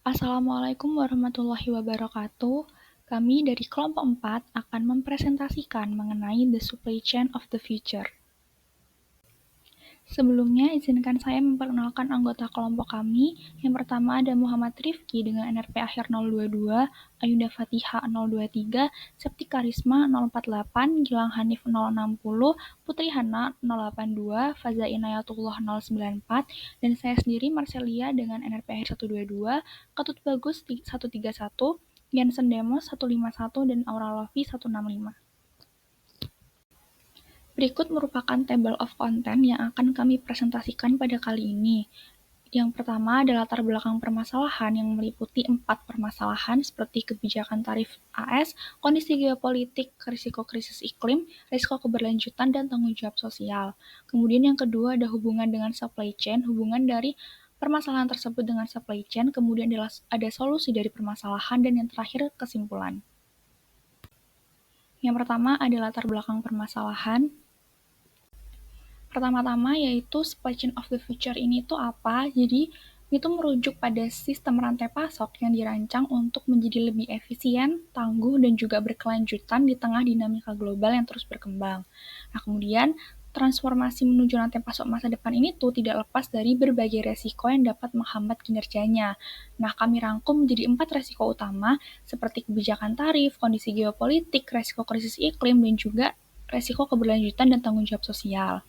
Assalamualaikum warahmatullahi wabarakatuh. Kami dari kelompok 4 akan mempresentasikan mengenai the supply chain of the future. Sebelumnya, izinkan saya memperkenalkan anggota kelompok kami. Yang pertama ada Muhammad Rifki dengan NRP akhir 022, Ayunda Fatihah 023, Septi Karisma 048, Gilang Hanif 060, Putri Hana 082, Faza Inayatullah 094, dan saya sendiri Marcelia dengan NRP akhir 122, Ketut Bagus 131, Jansen Demos 151, dan Aura Lofi 165. Berikut merupakan table of content yang akan kami presentasikan pada kali ini. Yang pertama adalah latar belakang permasalahan yang meliputi 4 permasalahan seperti kebijakan tarif AS, kondisi geopolitik, risiko krisis iklim, risiko keberlanjutan, dan tanggung jawab sosial. Kemudian yang kedua ada hubungan dengan supply chain, hubungan dari permasalahan tersebut dengan supply chain, kemudian ada solusi dari permasalahan, dan yang terakhir kesimpulan. Yang pertama ada latar belakang permasalahan. Pertama-tama yaitu supply chain of the future ini tuh apa? Jadi itu merujuk pada sistem rantai pasok yang dirancang untuk menjadi lebih efisien, tangguh, dan juga berkelanjutan di tengah dinamika global yang terus berkembang. Nah, kemudian transformasi menuju rantai pasok masa depan ini tuh tidak lepas dari berbagai resiko yang dapat menghambat kinerjanya. Nah, kami rangkum menjadi 4 resiko utama seperti kebijakan tarif, kondisi geopolitik, resiko krisis iklim, dan juga resiko keberlanjutan dan tanggung jawab sosial.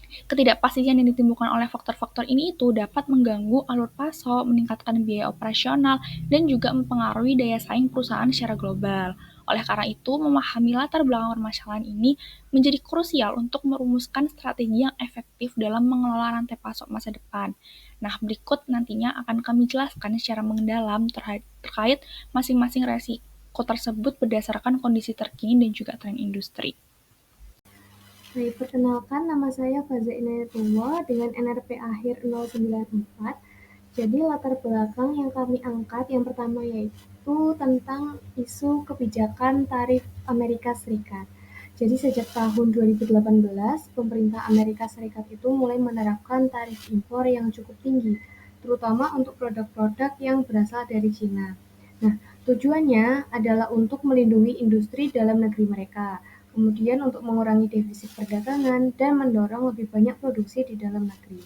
Ketidakpastian yang ditimbulkan oleh faktor-faktor ini itu dapat mengganggu alur pasok, meningkatkan biaya operasional, dan juga mempengaruhi daya saing perusahaan secara global. Oleh karena itu, memahami latar belakang permasalahan ini menjadi krusial untuk merumuskan strategi yang efektif dalam mengelola rantai pasok masa depan. Nah, berikut nantinya akan kami jelaskan secara mendalam terkait masing-masing resiko tersebut berdasarkan kondisi terkini dan juga tren industri. Baik, perkenalkan nama saya Faza Inayatullah dengan NRP akhir 094. Jadi latar belakang yang kami angkat yang pertama yaitu tentang isu kebijakan tarif Amerika Serikat. Jadi sejak tahun 2018, pemerintah Amerika Serikat itu mulai menerapkan tarif impor yang cukup tinggi, terutama untuk produk-produk yang berasal dari Cina. Nah, tujuannya adalah untuk melindungi industri dalam negeri mereka, kemudian untuk mengurangi defisit perdagangan dan mendorong lebih banyak produksi di dalam negeri.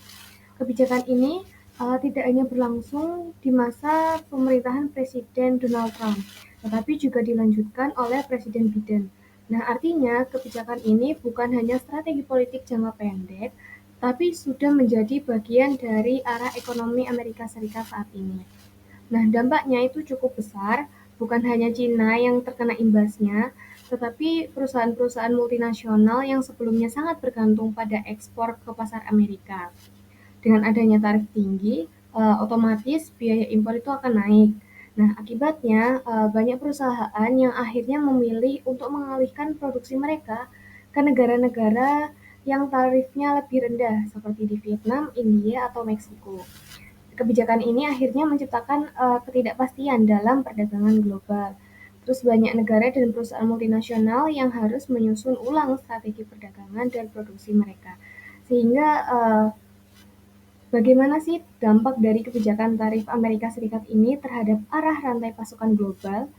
Kebijakan ini tidak hanya berlangsung di masa pemerintahan Presiden Donald Trump, tetapi juga dilanjutkan oleh Presiden Biden. Nah, artinya kebijakan ini bukan hanya strategi politik jangka pendek, tapi sudah menjadi bagian dari arah ekonomi Amerika Serikat saat ini. Nah, dampaknya itu cukup besar, bukan hanya Cina yang terkena imbasnya, tetapi perusahaan-perusahaan multinasional yang sebelumnya sangat bergantung pada ekspor ke pasar Amerika. Dengan adanya tarif tinggi, otomatis biaya impor itu akan naik. Nah, akibatnya banyak perusahaan yang akhirnya memilih untuk mengalihkan produksi mereka ke negara-negara yang tarifnya lebih rendah, seperti di Vietnam, India, atau Meksiko. Kebijakan ini akhirnya menciptakan ketidakpastian dalam perdagangan global. Terus banyak negara dan perusahaan multinasional yang harus menyusun ulang strategi perdagangan dan produksi mereka. Sehingga bagaimana sih dampak dari kebijakan tarif Amerika Serikat ini terhadap arah rantai pasokan global?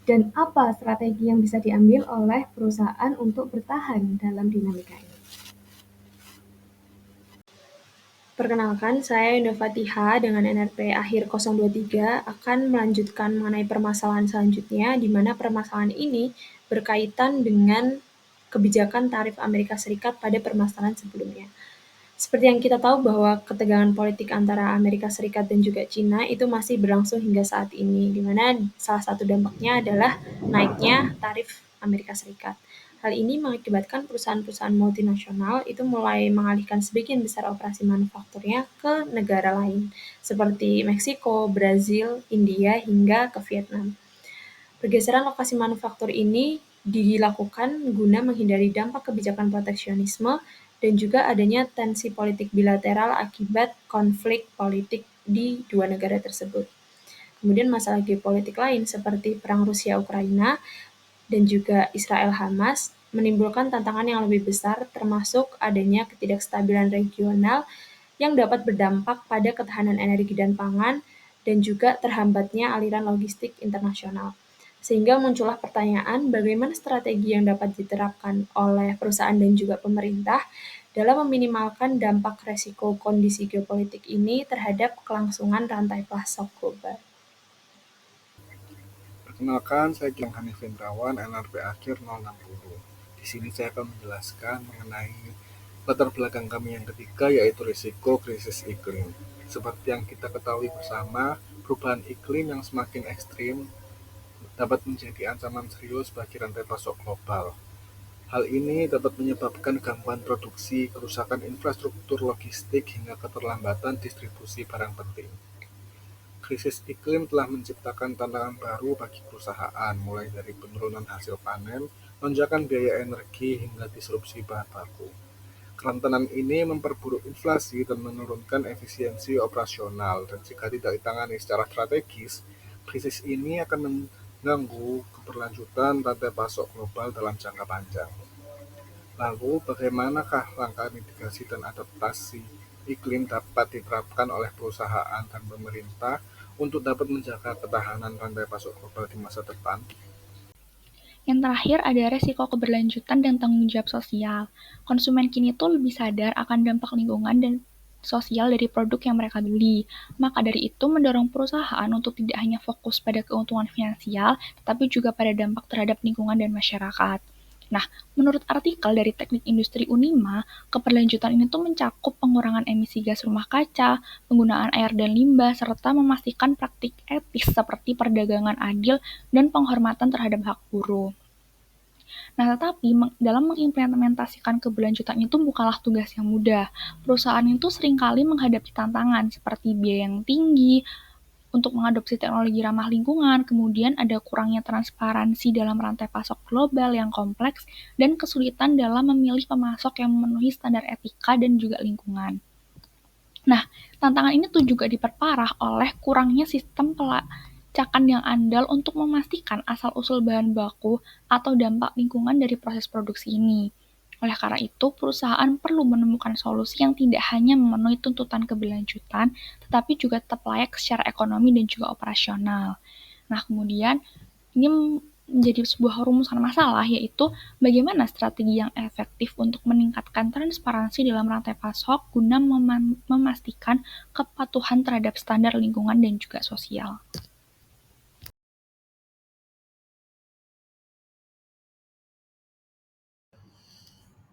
Dan apa strategi yang bisa diambil oleh perusahaan untuk bertahan dalam dinamika ini? Perkenalkan, saya Yunda Fatihah dengan NRP akhir 023 akan melanjutkan mengenai permasalahan selanjutnya, di mana permasalahan ini berkaitan dengan kebijakan tarif Amerika Serikat pada permasalahan sebelumnya. Seperti yang kita tahu bahwa ketegangan politik antara Amerika Serikat dan juga Cina itu masih berlangsung hingga saat ini, di mana salah satu dampaknya adalah naiknya tarif Amerika Serikat. Hal ini mengakibatkan perusahaan-perusahaan multinasional itu mulai mengalihkan sebagian besar operasi manufakturnya ke negara lain, seperti Meksiko, Brazil, India, hingga ke Vietnam. Pergeseran lokasi manufaktur ini dilakukan guna menghindari dampak kebijakan proteksionisme dan juga adanya tensi politik bilateral akibat konflik politik di dua negara tersebut. Kemudian masalah geopolitik lain seperti perang Rusia-Ukraina dan juga Israel-Hamas menimbulkan tantangan yang lebih besar termasuk adanya ketidakstabilan regional yang dapat berdampak pada ketahanan energi dan pangan dan juga terhambatnya aliran logistik internasional. Sehingga muncullah pertanyaan bagaimana strategi yang dapat diterapkan oleh perusahaan dan juga pemerintah dalam meminimalkan dampak resiko kondisi geopolitik ini terhadap kelangsungan rantai pasok global. Perkenalkan, saya Gilang Hanif Indrawan, NRP akhir 060. Di sini saya akan menjelaskan mengenai latar belakang kami yang ketiga, yaitu risiko krisis iklim. Seperti yang kita ketahui bersama, perubahan iklim yang semakin ekstrim dapat menjadi ancaman serius bagi rantai pasok global. Hal ini dapat menyebabkan gangguan produksi, kerusakan infrastruktur logistik, hingga keterlambatan distribusi barang penting. Krisis iklim telah menciptakan tantangan baru bagi perusahaan, mulai dari penurunan hasil panen, lonjakan biaya energi, hingga disrupsi bahan baku. Kerentanan ini memperburuk inflasi dan menurunkan efisiensi operasional, dan jika tidak ditangani secara strategis, krisis ini akan mengganggu keberlanjutan rantai pasok global dalam jangka panjang. Lalu, bagaimanakah langkah mitigasi dan adaptasi iklim dapat diterapkan oleh perusahaan dan pemerintah untuk dapat menjaga ketahanan rantai pasok global di masa depan? Yang terakhir ada resiko keberlanjutan dan tanggung jawab sosial. Konsumen kini tuh lebih sadar akan dampak lingkungan dan sosial dari produk yang mereka beli. Maka dari itu mendorong perusahaan untuk tidak hanya fokus pada keuntungan finansial, tetapi juga pada dampak terhadap lingkungan dan masyarakat. Nah, menurut artikel dari Teknik Industri Unima, keberlanjutan ini tuh mencakup pengurangan emisi gas rumah kaca, penggunaan air dan limbah, serta memastikan praktik etis seperti perdagangan adil dan penghormatan terhadap hak buruh. Nah, tetapi dalam mengimplementasikan keberlanjutan itu bukanlah tugas yang mudah. Perusahaan itu seringkali menghadapi tantangan seperti biaya yang tinggi untuk mengadopsi teknologi ramah lingkungan, kemudian ada kurangnya transparansi dalam rantai pasok global yang kompleks, dan kesulitan dalam memilih pemasok yang memenuhi standar etika dan juga lingkungan. Nah, tantangan ini tuh juga diperparah oleh kurangnya sistem pelacakan yang andal untuk memastikan asal-usul bahan baku atau dampak lingkungan dari proses produksi ini. Oleh karena itu, perusahaan perlu menemukan solusi yang tidak hanya memenuhi tuntutan keberlanjutan, tetapi juga tetap layak secara ekonomi dan juga operasional. Nah, kemudian ini menjadi sebuah rumusan masalah, yaitu bagaimana strategi yang efektif untuk meningkatkan transparansi dalam rantai pasok guna memastikan kepatuhan terhadap standar lingkungan dan juga sosial.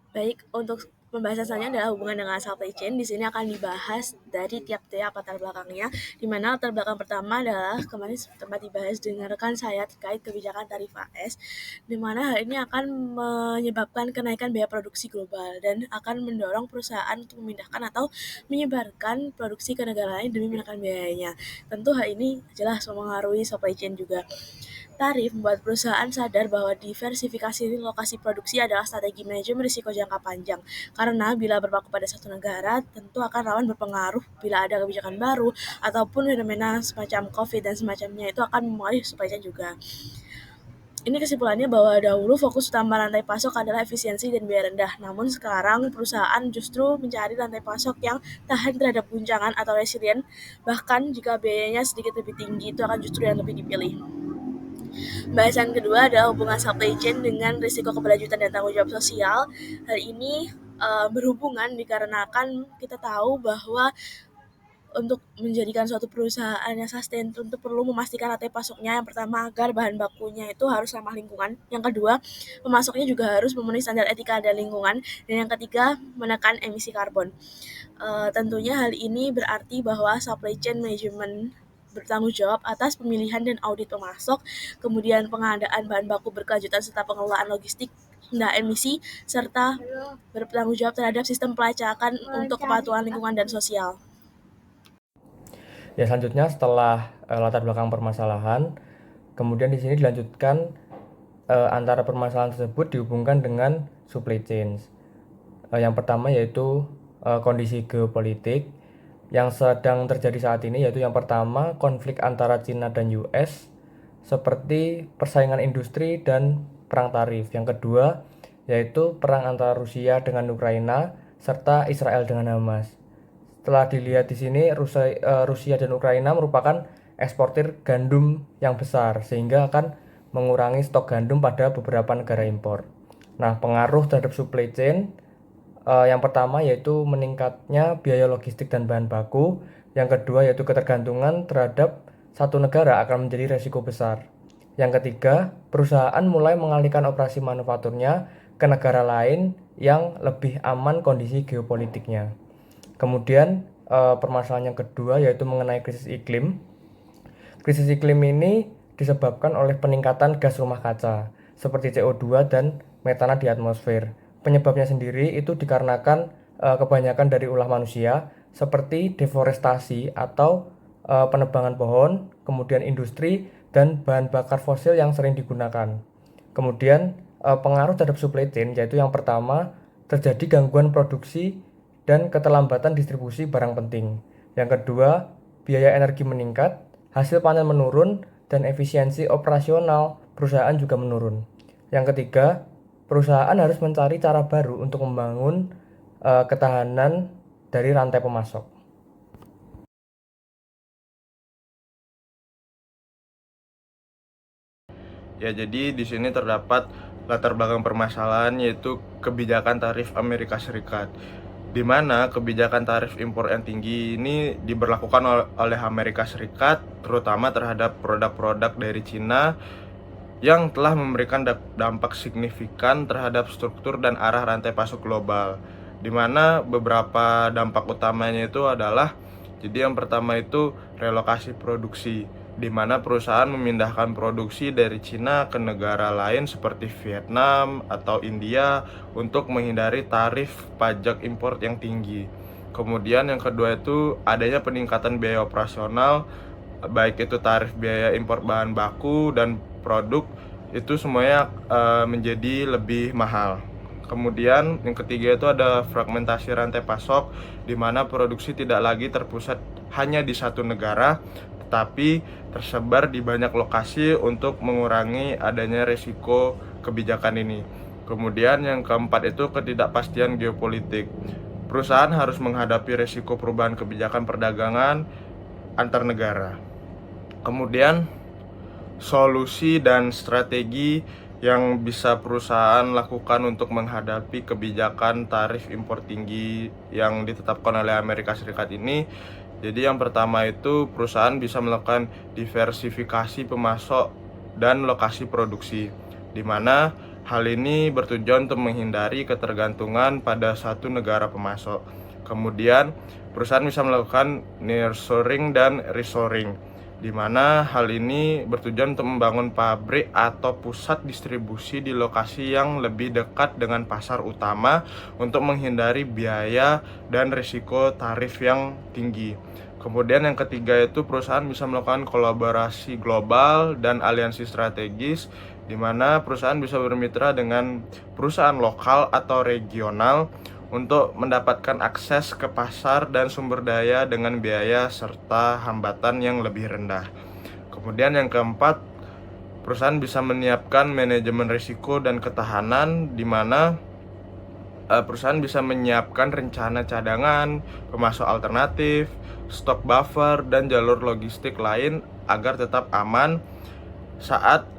Baik, untuk pembahasan selanjutnya adalah hubungan dengan supply chain. Di sini akan dibahas dari tiap-tiap latar belakangnya, di mana latar belakang pertama adalah kemarin sempat dibahas dengan rekan saya terkait kebijakan tarif AS, di mana hal ini akan menyebabkan kenaikan biaya produksi global dan akan mendorong perusahaan untuk memindahkan atau menyebarkan produksi ke negara lain demi menekan biayanya. Tentu hal ini jelas mempengaruhi supply chain juga. Tarif membuat perusahaan sadar bahwa diversifikasi lokasi produksi adalah strategi manajemen risiko jangka panjang, karena bila berpaku pada satu negara, tentu akan rawan berpengaruh bila ada kebijakan baru ataupun fenomena semacam COVID dan semacamnya itu akan mempengaruhi supply chain juga. Ini kesimpulannya bahwa dahulu fokus utama rantai pasok adalah efisiensi dan biaya rendah, namun sekarang perusahaan justru mencari rantai pasok yang tahan terhadap guncangan atau resilient, bahkan jika biayanya sedikit lebih tinggi itu akan justru yang lebih dipilih. Bahasan kedua adalah hubungan supply chain dengan risiko keberlanjutan dan tanggung jawab sosial. Hal ini berhubungan dikarenakan kita tahu bahwa untuk menjadikan suatu perusahaan yang sustain tentu perlu memastikan rantai pasoknya. Yang pertama, agar bahan bakunya itu harus ramah lingkungan. Yang kedua, pemasoknya juga harus memenuhi standar etika dan lingkungan. Dan yang ketiga, menekan emisi karbon. Tentunya hal ini berarti bahwa supply chain management bertanggung jawab atas pemilihan dan audit pemasok, kemudian pengadaan bahan baku berkelanjutan serta pengelolaan logistik rendah emisi, serta bertanggung jawab terhadap sistem pelacakan untuk kepatuhan lingkungan dan sosial. Ya, selanjutnya setelah latar belakang permasalahan, kemudian di sini dilanjutkan antara permasalahan tersebut dihubungkan dengan supply chain. Yang pertama yaitu kondisi geopolitik yang sedang terjadi saat ini, yaitu yang pertama konflik antara China dan US seperti persaingan industri dan perang tarif. Yang kedua yaitu perang antara Rusia dengan Ukraina serta Israel dengan Hamas. Setelah dilihat di sini, Rusia dan Ukraina merupakan eksportir gandum yang besar, sehingga akan mengurangi stok gandum pada beberapa negara impor. Nah, pengaruh terhadap supply chain yang pertama yaitu meningkatnya biaya logistik dan bahan baku. Yang kedua yaitu ketergantungan terhadap satu negara akan menjadi resiko besar. Yang ketiga, perusahaan mulai mengalihkan operasi manufakturnya ke negara lain yang lebih aman kondisi geopolitiknya. Kemudian permasalahan yang kedua yaitu mengenai krisis iklim. Krisis iklim ini disebabkan oleh peningkatan gas rumah kaca seperti CO2 dan metana di atmosfer. Penyebabnya sendiri itu dikarenakan kebanyakan dari ulah manusia seperti deforestasi atau penebangan pohon, kemudian industri dan bahan bakar fosil yang sering digunakan. Kemudian pengaruh terhadap supply chain yaitu yang pertama terjadi gangguan produksi dan keterlambatan distribusi barang penting. Yang kedua, biaya energi meningkat, hasil panen menurun, dan efisiensi operasional perusahaan juga menurun. Yang ketiga, perusahaan harus mencari cara baru untuk membangun ketahanan dari rantai pemasok. Ya, jadi di sini terdapat latar belakang permasalahan yaitu kebijakan tarif Amerika Serikat, di mana kebijakan tarif impor yang tinggi ini diberlakukan oleh Amerika Serikat terutama terhadap produk-produk dari Cina yang telah memberikan dampak signifikan terhadap struktur dan arah rantai pasok global, di mana beberapa dampak utamanya itu adalah, jadi yang pertama itu relokasi produksi, di mana perusahaan memindahkan produksi dari Cina ke negara lain seperti Vietnam atau India untuk menghindari tarif pajak impor yang tinggi. Kemudian yang kedua itu adanya peningkatan biaya operasional, baik itu tarif biaya impor bahan baku dan produk, itu semuanya menjadi lebih mahal. Kemudian yang ketiga itu ada fragmentasi rantai pasok, di mana produksi tidak lagi terpusat hanya di satu negara, tetapi tersebar di banyak lokasi untuk mengurangi adanya risiko kebijakan ini. Kemudian yang keempat itu ketidakpastian geopolitik. Perusahaan harus menghadapi risiko perubahan kebijakan perdagangan antar negara. Kemudian solusi dan strategi yang bisa perusahaan lakukan untuk menghadapi kebijakan tarif impor tinggi yang ditetapkan oleh Amerika Serikat ini. Jadi yang pertama itu perusahaan bisa melakukan diversifikasi pemasok dan lokasi produksi, di mana hal ini bertujuan untuk menghindari ketergantungan pada satu negara pemasok. Kemudian perusahaan bisa melakukan nearshoring dan reshoring, di mana hal ini bertujuan untuk membangun pabrik atau pusat distribusi di lokasi yang lebih dekat dengan pasar utama untuk menghindari biaya dan risiko tarif yang tinggi. Kemudian yang ketiga itu perusahaan bisa melakukan kolaborasi global dan aliansi strategis, di mana perusahaan bisa bermitra dengan perusahaan lokal atau regional untuk mendapatkan akses ke pasar dan sumber daya dengan biaya serta hambatan yang lebih rendah. Kemudian yang keempat, perusahaan bisa menyiapkan manajemen risiko dan ketahanan, di mana perusahaan bisa menyiapkan rencana cadangan, pemasok alternatif, stok buffer, dan jalur logistik lain agar tetap aman saat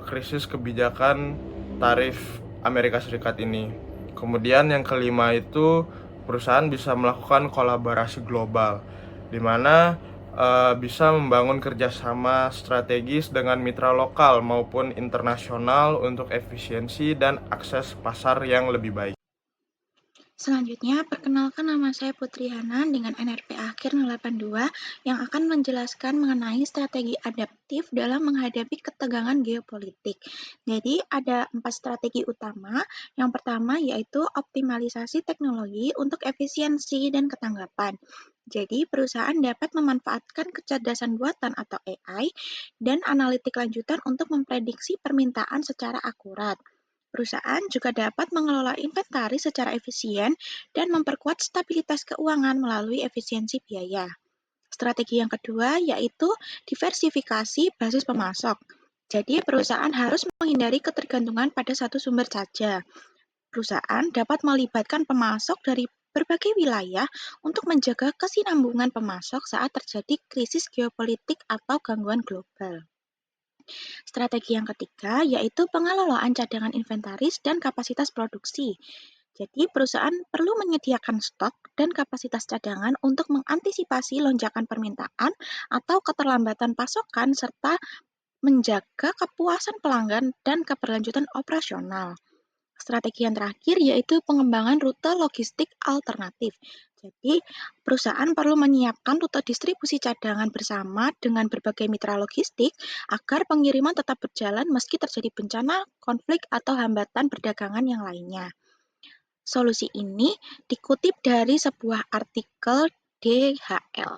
krisis kebijakan tarif Amerika Serikat ini. Kemudian yang kelima itu perusahaan bisa melakukan kolaborasi global, di mana bisa membangun kerjasama strategis dengan mitra lokal maupun internasional untuk efisiensi dan akses pasar yang lebih baik. Selanjutnya, perkenalkan nama saya Putri Hanan dengan NRP akhir 082 yang akan menjelaskan mengenai strategi adaptif dalam menghadapi ketegangan geopolitik. Jadi, ada 4 strategi utama. Yang pertama yaitu optimalisasi teknologi untuk efisiensi dan ketanggapan. Jadi, perusahaan dapat memanfaatkan kecerdasan buatan atau AI dan analitik lanjutan untuk memprediksi permintaan secara akurat. Perusahaan juga dapat mengelola inventaris secara efisien dan memperkuat stabilitas keuangan melalui efisiensi biaya. Strategi yang kedua yaitu diversifikasi basis pemasok. Jadi, perusahaan harus menghindari ketergantungan pada satu sumber saja. Perusahaan dapat melibatkan pemasok dari berbagai wilayah untuk menjaga kesinambungan pemasok saat terjadi krisis geopolitik atau gangguan global. Strategi yang ketiga yaitu pengelolaan cadangan inventaris dan kapasitas produksi. Jadi, perusahaan perlu menyediakan stok dan kapasitas cadangan untuk mengantisipasi lonjakan permintaan atau keterlambatan pasokan serta menjaga kepuasan pelanggan dan keberlanjutan operasional. Strategi yang terakhir yaitu pengembangan rute logistik alternatif. Jadi, perusahaan perlu menyiapkan rute distribusi cadangan bersama dengan berbagai mitra logistik agar pengiriman tetap berjalan meski terjadi bencana, konflik, atau hambatan perdagangan yang lainnya. Solusi ini dikutip dari sebuah artikel DHL.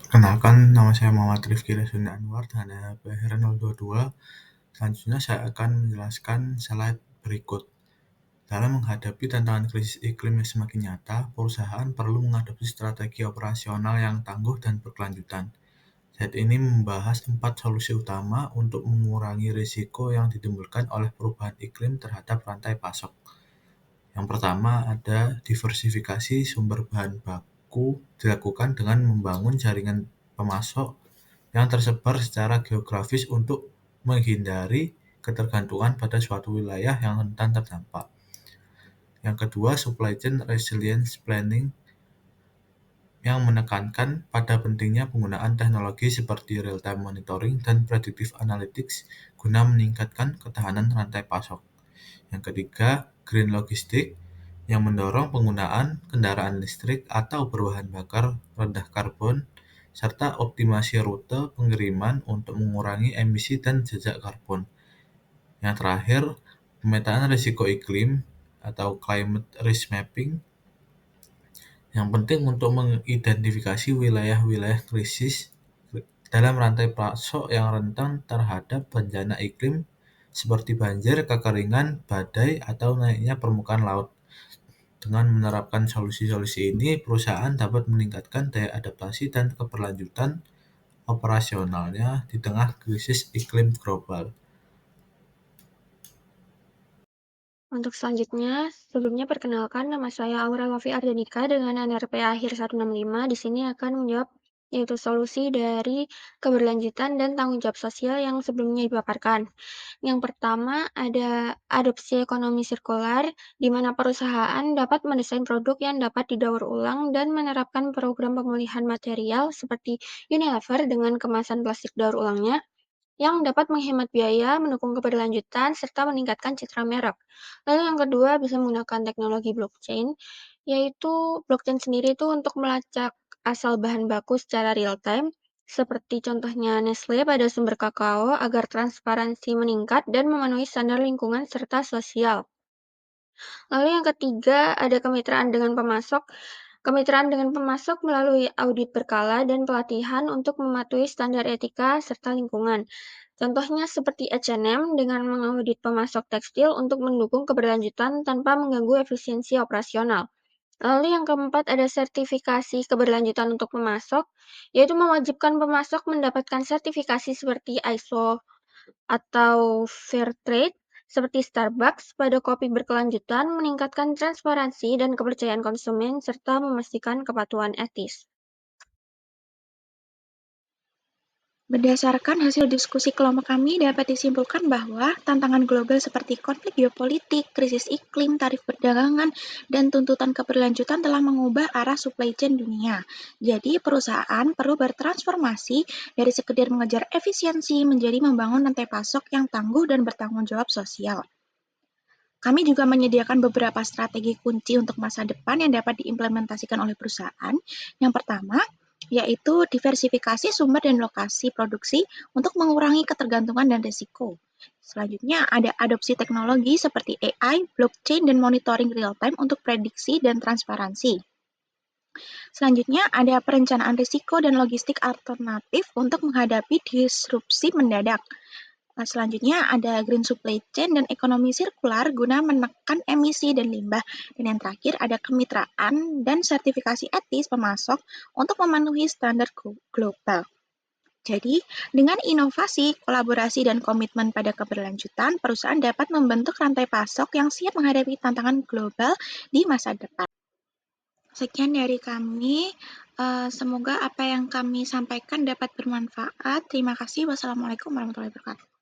Perkenalkan, nama saya Muhammad Rifki Resunda Anwar dengan NPR 022. Selanjutnya saya akan menjelaskan slide berikut. Dalam menghadapi tantangan krisis iklim yang semakin nyata, perusahaan perlu mengadopsi strategi operasional yang tangguh dan berkelanjutan. Slide ini membahas 4 solusi utama untuk mengurangi risiko yang ditimbulkan oleh perubahan iklim terhadap rantai pasok. Yang pertama ada diversifikasi sumber bahan baku dilakukan dengan membangun jaringan pemasok yang tersebar secara geografis untuk menghindari ketergantungan pada suatu wilayah yang rentan terdampak. Yang kedua, supply chain resilience planning yang menekankan pada pentingnya penggunaan teknologi seperti real-time monitoring dan predictive analytics guna meningkatkan ketahanan rantai pasok. Yang ketiga, green logistic yang mendorong penggunaan kendaraan listrik atau berbahan bakar rendah karbon serta optimasi rute pengiriman untuk mengurangi emisi dan jejak karbon. Yang terakhir, pemetaan risiko iklim atau climate risk mapping yang penting untuk mengidentifikasi wilayah-wilayah krisis dalam rantai pasok yang rentan terhadap bencana iklim seperti banjir, kekeringan, badai, atau naiknya permukaan laut. Dengan menerapkan solusi-solusi ini, perusahaan dapat meningkatkan daya adaptasi dan keberlanjutan operasionalnya di tengah krisis iklim global. Untuk selanjutnya, sebelumnya perkenalkan nama saya Aura Wafi Ardanika dengan NRP akhir 165. Di sini akan menjawab yaitu solusi dari keberlanjutan dan tanggung jawab sosial yang sebelumnya dipaparkan. Yang pertama ada adopsi ekonomi sirkular, di mana perusahaan dapat mendesain produk yang dapat didaur ulang dan menerapkan program pemulihan material seperti Unilever dengan kemasan plastik daur ulangnya, yang dapat menghemat biaya, mendukung keberlanjutan, serta meningkatkan citra merek. Lalu yang kedua bisa menggunakan teknologi blockchain, yaitu blockchain sendiri itu untuk melacak asal bahan baku secara real time, seperti contohnya Nestle pada sumber kakao agar transparansi meningkat dan memenuhi standar lingkungan serta sosial. Lalu yang ketiga ada kemitraan dengan pemasok. Kemitraan dengan pemasok melalui audit berkala dan pelatihan untuk mematuhi standar etika serta lingkungan. Contohnya seperti H&M dengan mengaudit pemasok tekstil untuk mendukung keberlanjutan tanpa mengganggu efisiensi operasional. Lalu yang keempat ada sertifikasi keberlanjutan untuk pemasok, yaitu mewajibkan pemasok mendapatkan sertifikasi seperti ISO atau Fairtrade seperti Starbucks pada kopi berkelanjutan, meningkatkan transparansi dan kepercayaan konsumen serta memastikan kepatuhan etis. Berdasarkan hasil diskusi kelompok kami dapat disimpulkan bahwa tantangan global seperti konflik geopolitik, krisis iklim, tarif perdagangan, dan tuntutan keberlanjutan telah mengubah arah supply chain dunia. Jadi, perusahaan perlu bertransformasi dari sekedar mengejar efisiensi menjadi membangun rantai pasok yang tangguh dan bertanggung jawab sosial. Kami juga menyediakan beberapa strategi kunci untuk masa depan yang dapat diimplementasikan oleh perusahaan. Yang pertama, yaitu diversifikasi sumber dan lokasi produksi untuk mengurangi ketergantungan dan risiko. Selanjutnya, ada adopsi teknologi seperti AI, blockchain, dan monitoring real-time untuk prediksi dan transparansi. Selanjutnya, ada perencanaan risiko dan logistik alternatif untuk menghadapi disrupsi mendadak. Selanjutnya ada green supply chain dan ekonomi sirkular guna menekan emisi dan limbah. Dan yang terakhir ada kemitraan dan sertifikasi etis pemasok untuk memenuhi standar global. Jadi, dengan inovasi, kolaborasi, dan komitmen pada keberlanjutan, perusahaan dapat membentuk rantai pasok yang siap menghadapi tantangan global di masa depan. Sekian dari kami. Semoga apa yang kami sampaikan dapat bermanfaat. Terima kasih. Wassalamualaikum warahmatullahi wabarakatuh.